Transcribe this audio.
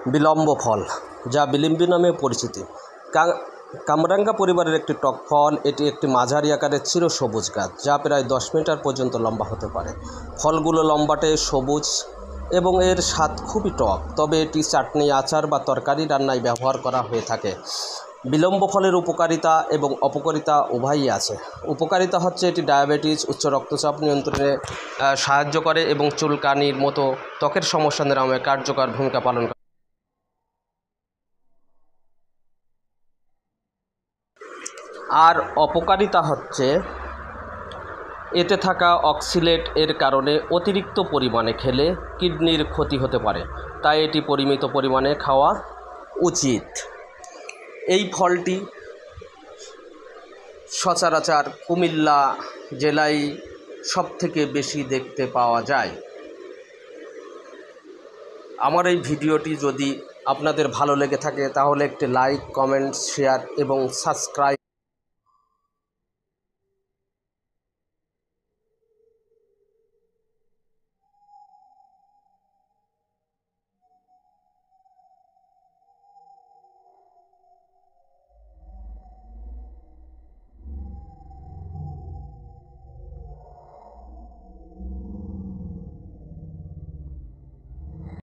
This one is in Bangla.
বিলম্ব ফল, যা বিলিম্বি নামে পরিচিত। কামরাঙ্গা পরিবারের একটি টক ফল। এটি একটি মাঝারি আকারের চিরসবুজ গাছ, যা প্রায় 10 মিটার পর্যন্ত লম্বা হতে পারে। ফলগুলো লম্বাটে, সবুজ এবং এর স্বাদ খুবই টক, তবে এটি চাটনি, আচার বা তরকারি রান্নায় ব্যবহার করা হয়ে থাকে। বিলম্ব ফলের উপকারিতা এবং অপকারিতা উভয়ই আছে। উপকারিতা হচ্ছে এটি ডায়াবেটিস, উচ্চ রক্তচাপ নিয়ন্ত্রণে সাহায্য করে এবং চুলকানির মতো ত্বকের সমস্যা নিরাময়ে কার্যকর ভূমিকা পালন করে। আর অপকারিতা হচ্ছে এতে থাকা অক্সিলেট এর কারণে অতিরিক্ত পরিমাণে খেলে কিডনির ক্ষতি হতে পারে, তাই এটি পরিমিত পরিমাণে খাওয়া উচিত। এই ফলটি সচরাচর কুমিল্লা জেলায় সবথেকে বেশি দেখতে পাওয়া যায়। আমার এই ভিডিওটি যদি আপনাদের ভালো লেগে থাকে তাহলে একটি লাইক, কমেন্ট, শেয়ার এবং সাবস্ক্রাইব